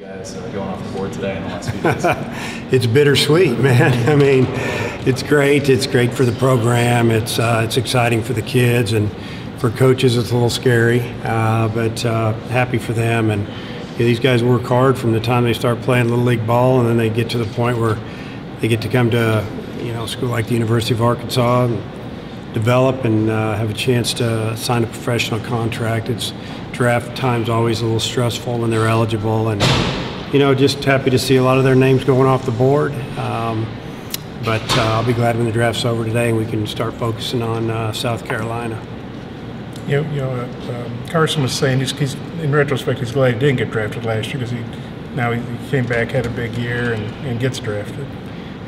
guys going off the board today in the last few days? It's bittersweet, man. I mean, it's great. It's great for the program. It's exciting for the kids, and for coaches it's a little scary, but happy for them. And these guys work hard from the time they start playing Little League ball, and then they get to the point where they get to come to a school like the University of Arkansas and develop and have a chance to sign a professional contract. It's draft time's always a little stressful when they're eligible, and just happy to see a lot of their names going off the board. But I'll be glad when the draft's over today and we can start focusing on South Carolina. Carson was saying he's in retrospect he's glad he didn't get drafted last year because he came back, had a big year, and gets drafted.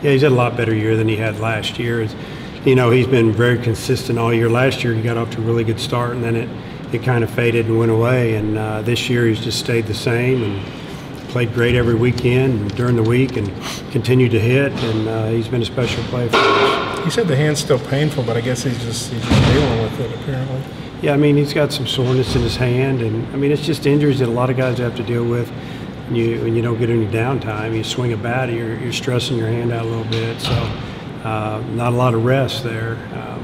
Yeah, he's had a lot better year than he had last year. He's been very consistent all year. Last year he got off to a really good start, and then it kind of faded and went away. And this year he's just stayed the same and played great every weekend and during the week and continued to hit. And he's been a special player for us. He said the hand's still painful, but I guess he's just dealing with it apparently. Yeah, I mean, he's got some soreness in his hand, and I mean, it's just injuries that a lot of guys have to deal with. When you don't get any downtime, you swing a bat, you're stressing your hand out a little bit. So not a lot of rest there,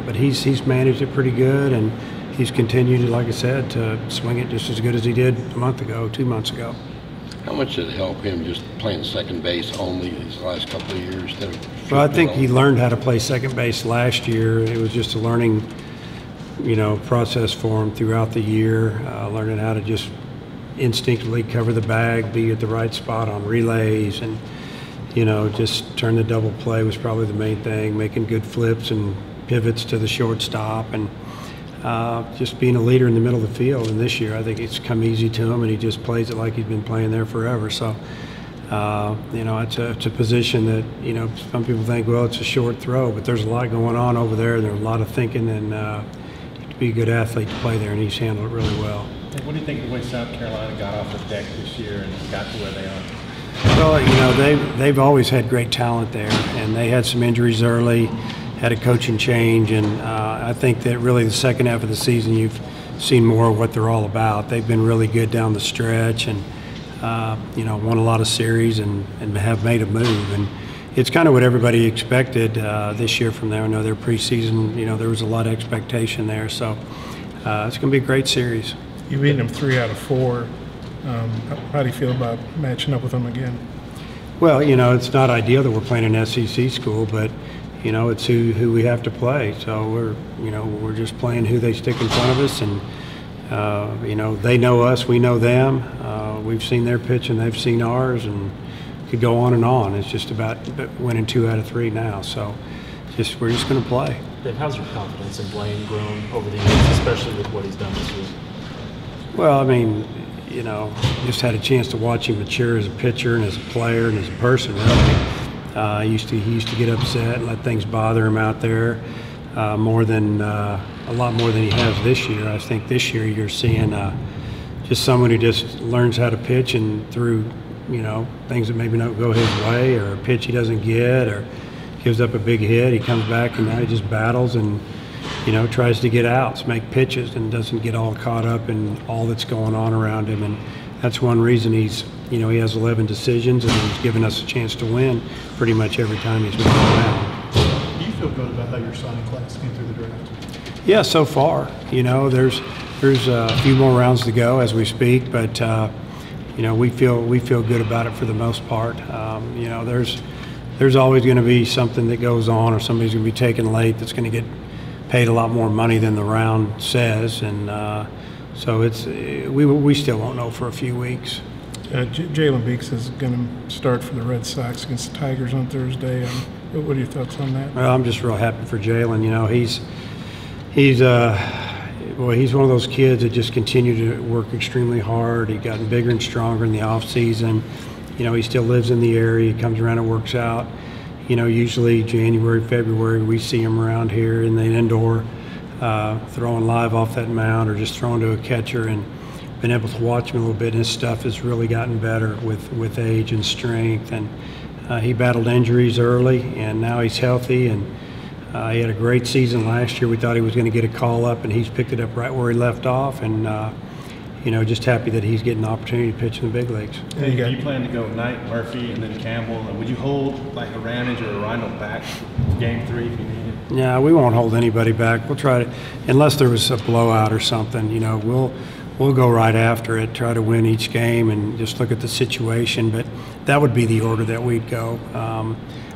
but he's managed it pretty good, and he's continued, like I said, to swing it just as good as he did a month ago, 2 months ago. How much did it help him just playing second base only these last couple of years? Well, I think he learned how to play second base last year. It was just a learning process for him throughout the year, learning how to just instinctively cover the bag, be at the right spot on relays, and just turn the double play was probably the main thing, making good flips and pivots to the shortstop, and just being a leader in the middle of the field. And this year I think it's come easy to him, and he just plays it like he's been playing there forever. So it's a position that some people think, well, it's a short throw, but there's a lot going on over there, and there's a lot of thinking, and to be a good athlete to play there, and he's handled it really well. What do you think of the way South Carolina got off the deck this year and got to where they are? Well, they've always had great talent there, and they had some injuries early, had a coaching change, and I think that really the second half of the season you've seen more of what they're all about. They've been really good down the stretch, and won a lot of series and have made a move. And it's kind of what everybody expected this year from them. I know their preseason, there was a lot of expectation there, so it's going to be a great series. You beat them 3 out of 4. How do you feel about matching up with them again? Well, it's not ideal that we're playing an SEC school, but it's who we have to play. So we're just playing who they stick in front of us, and they know us, we know them. We've seen their pitch and they've seen ours, and could go on and on. It's just about winning 2 out of 3 now. So we're just going to play. Dave, how's your confidence in Blaine grown over the years, especially with what he's done this year? Well, I mean, just had a chance to watch him mature as a pitcher and as a player and as a person, really. He used to get upset and let things bother him out there a lot more than he has this year. I think this year you're seeing just someone who just learns how to pitch, and through things that maybe don't go his way, or a pitch he doesn't get, or gives up a big hit, he comes back and now he just battles and tries to get outs, make pitches, and doesn't get all caught up in all that's going on around him. And that's one reason he has 11 decisions, and he's given us a chance to win pretty much every time he's been around. Do you feel good about how your signing class came through the draft? Yeah, so far. There's a few more rounds to go as we speak, but we feel good about it for the most part. There's always going to be something that goes on, or somebody's going to be taken late that's going to get paid a lot more money than the round says, and so we still won't know for a few weeks. Jalen Beeks is going to start for the Red Sox against the Tigers on Thursday. What are your thoughts on that? Well, I'm just real happy for Jalen. He's one of those kids that just continue to work extremely hard. He's gotten bigger and stronger in the off season. He still lives in the area. He comes around and works out. Usually January, February, we see him around here in the indoor, throwing live off that mound or just throwing to a catcher, and been able to watch him a little bit. And his stuff has really gotten better with age and strength. And he battled injuries early, and now he's healthy. And he had a great season last year. We thought he was going to get a call up, and he's picked it up right where he left off. And just happy that he's getting the opportunity to pitch in the big leagues. Yeah, you got- You plan to go Knight, Murphy, and then Campbell. And would you hold like a Ramage or a Rhino back for Game 3 if you needed? Yeah, we won't hold anybody back. We'll try to, unless there was a blowout or something, we'll go right after it, try to win each game and just look at the situation. But that would be the order that we'd go.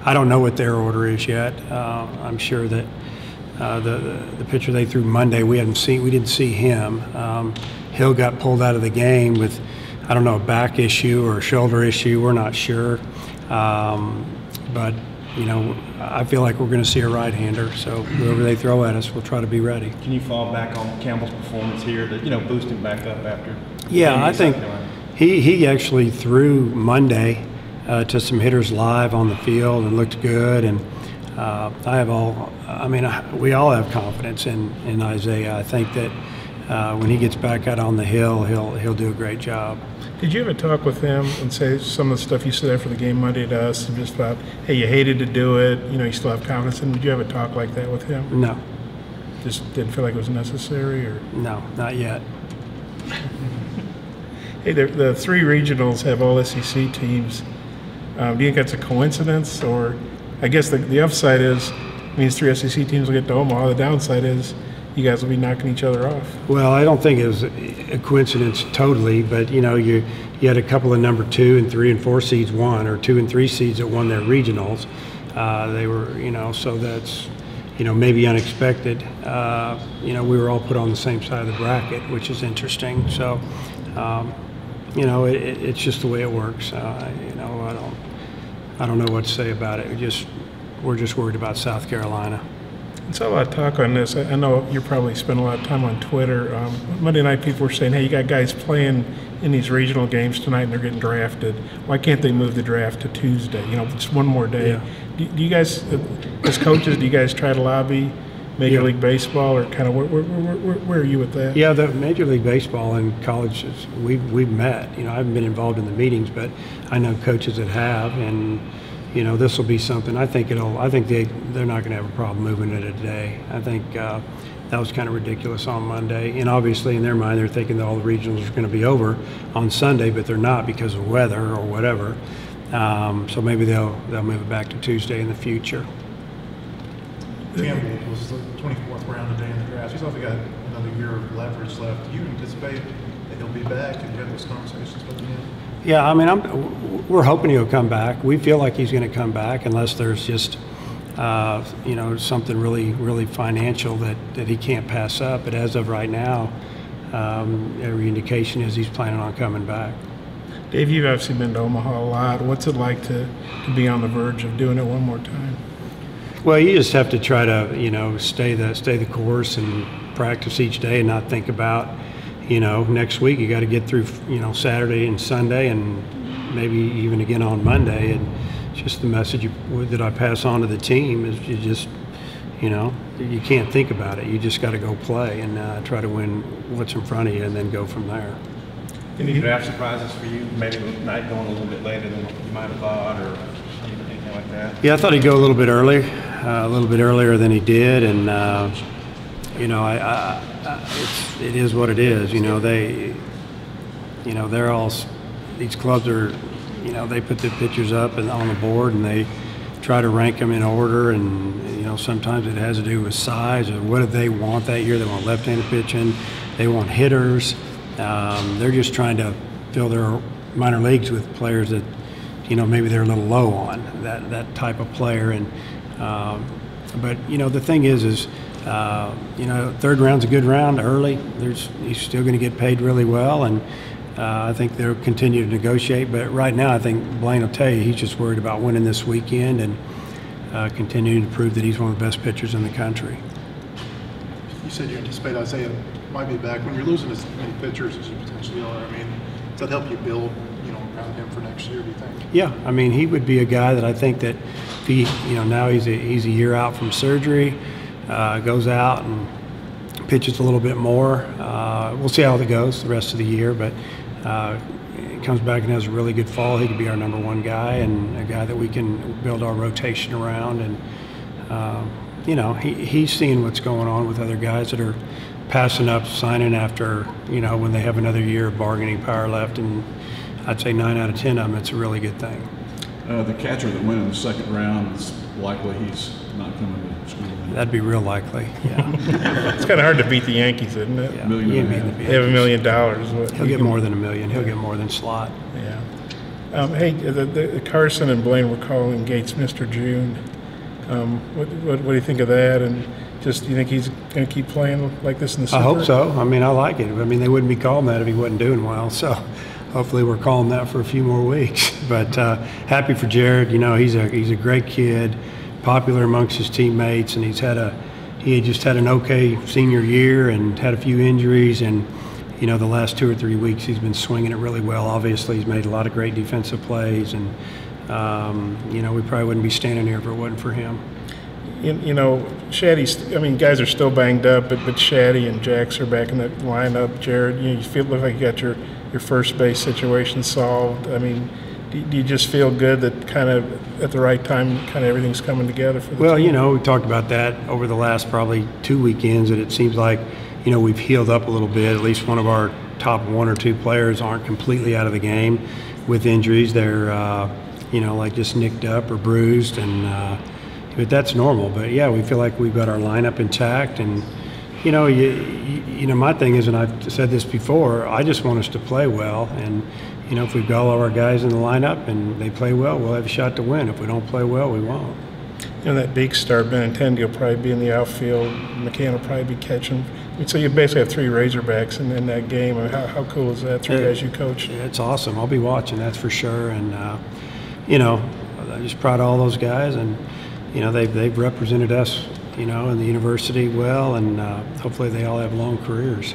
I don't know what their order is yet. I'm sure that the pitcher they threw Monday, we didn't see him. Hill got pulled out of the game with, I don't know, a back issue or a shoulder issue. We're not sure. But I feel like we're going to see a right-hander. So whoever they throw at us, we'll try to be ready. Can you fall back on Campbell's performance here to boost him back up after? Yeah, I think he actually threw Monday to some hitters live on the field and looked good. And we all have confidence in Isaiah. I think that when he gets back out on the hill, he'll do a great job. Did you ever talk with him and say some of the stuff you said after the game Monday to us and just thought, hey, you hated to do it, you still have confidence in him? Did you ever talk like that with him? No. Just didn't feel like it was necessary? Or No, not yet. Hey, the three regionals have all SEC teams. Do you think that's a coincidence? Or I guess the upside means three SEC teams will get to Omaha. The downside is you guys will be knocking each other off. Well, I don't think it was a coincidence totally, but you had a couple of number 2 and 3 and 4 seeds won, or 2 and 3 seeds that won their regionals. They were, so that's, maybe unexpected. We were all put on the same side of the bracket, which is interesting. So, it's just the way it works. I don't know what to say about it. We're just worried about South Carolina. It's a lot of talk on this. I know you probably spend a lot of time on Twitter. Monday night people were saying, hey, you got guys playing in these regional games tonight and they're getting drafted. Why can't they move the draft to Tuesday? Just one more day. Yeah. Do you guys, as coaches, do you guys try to lobby Major League Baseball, or kind of where are you with that? Yeah, the Major League Baseball and colleges, we've met. I haven't been involved in the meetings, but I know coaches that have, and this will be something. I think they're not going to have a problem moving it a day. I think that was kind of ridiculous on Monday, and obviously in their mind they're thinking that all the regionals are going to be over on Sunday, but they're not because of weather or whatever. So maybe they'll move it back to Tuesday in the future. Campbell was the 24th round today in the draft. He's only got another year of leverage left. Do you anticipate that he'll be back, and you have those conversations with him? Yeah, we're hoping he'll come back. We feel like he's going to come back unless there's just, something really, really financial that he can't pass up. But as of right now, every indication is he's planning on coming back. Dave, you've obviously been to Omaha a lot. What's it like to be on the verge of doing it one more time? Well, you just have to try to, stay the course and practice each day and not think about, next week you got to get through, Saturday and Sunday and maybe even again on Monday. And just the message that I pass on to the team is you just, you can't think about it. You just got to go play and try to win what's in front of you and then go from there. Any draft surprises for you? Maybe the night going a little bit later than you might have thought, or anything like that? Yeah, I thought he'd go a little bit earlier than he did, and it is what it is. They're all, these clubs are, they put the pitchers up and on the board and they try to rank them in order, and sometimes it has to do with size or what do they want that year. They want left-handed pitching, they want hitters. They're just trying to fill their minor leagues with players that maybe they're a little low on that type of player. And but the thing is third round's a good round early. He's still going to get paid really well, and I think they'll continue to negotiate. But right now, I think Blaine will tell you he's just worried about winning this weekend and continuing to prove that he's one of the best pitchers in the country. You said you anticipate Isaiah might be back. When you're losing as many pitchers as you potentially are, does that help you build, around him for next year, do you think? Yeah, he would be a guy that I think that if he, now he's a year out from surgery, goes out and pitches a little bit more. We'll see how it goes the rest of the year, but he comes back and has a really good fall. He could be our number one guy and a guy that we can build our rotation around. And he's seeing what's going on with other guys that are passing up signing after, when they have another year of bargaining power left, and I'd say 9 out of 10 of them, it's a really good thing. The catcher that went in the second round, it's likely he's not coming to school. That'd be real likely, yeah. It's kind of hard to beat the Yankees, isn't it? Yeah. $1.5 million. They have $1 million. He'll get more than $1 million. He'll get more than Slot. Yeah. Hey, the Carson and Blaine were calling Gates Mr. June. What do you think of that? And just, do you think he's going to keep playing like this in the Super? I hope so. I mean, I like it. I mean, they wouldn't be calling that if he wasn't doing well. So hopefully we're calling that for a few more weeks. But happy for Jared. He's a great kid, popular amongst his teammates, and he had just had an okay senior year and had a few injuries, and the last 2 or 3 weeks he's been swinging it really well. Obviously, he's made a lot of great defensive plays, and we probably wouldn't be standing here if it wasn't for him. Shaddy's, guys are still banged up, but Shaddy and Jax are back in the lineup. Jared, you look like you got your first base situation solved. Do you just feel good that kind of at the right time, kind of everything's coming together for the team? We talked about that over the last probably 2 weekends, and it seems like, we've healed up a little bit. At least one of our top 1 or 2 players aren't completely out of the game with injuries. They're, like just nicked up or bruised, and but that's normal. But yeah, we feel like we've got our lineup intact, and my thing is, and I've said this before, I just want us to play well, and if we've got all of our guys in the lineup and they play well, we'll have a shot to win. If we don't play well, we won't. That big star, Benintendi, will probably be in the outfield. McCann will probably be catching. So you basically have 3 Razorbacks in that game. How cool is that? 3 guys you coach. It's awesome. I'll be watching, that's for sure. And I'm just proud of all those guys, and they've represented us, in the university well, and hopefully they all have long careers.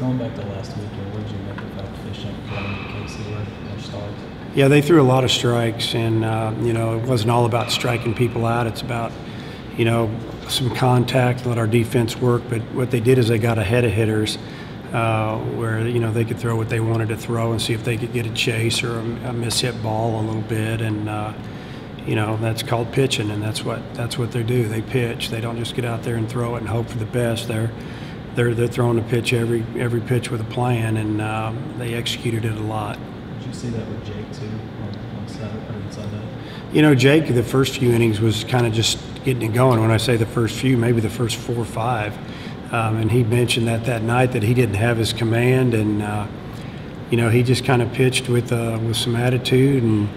Going back to last weekend, what did you make about efficient playing Casey their starts? Yeah, they threw a lot of strikes, and it wasn't all about striking people out. It's about some contact, let our defense work. But what they did is they got ahead of hitters, where they could throw what they wanted to throw and see if they could get a chase or a mishit ball a little bit, and that's called pitching, and that's what they do. They pitch. They don't just get out there and throw it and hope for the best. They're throwing a pitch every pitch with a plan, and they executed it a lot. Did you see that with Jake too on Sunday? Jake, the first few innings was kind of just getting it going. When I say the first few, maybe the first 4 or 5, and he mentioned that night that he didn't have his command, and he just kind of pitched with some attitude, and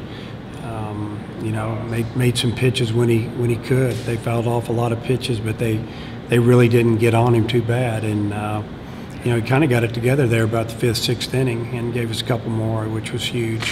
made some pitches when he could. They fouled off a lot of pitches, but they really didn't get on him too bad, and he kind of got it together there about the 5th, 6th inning and gave us a couple more, which was huge.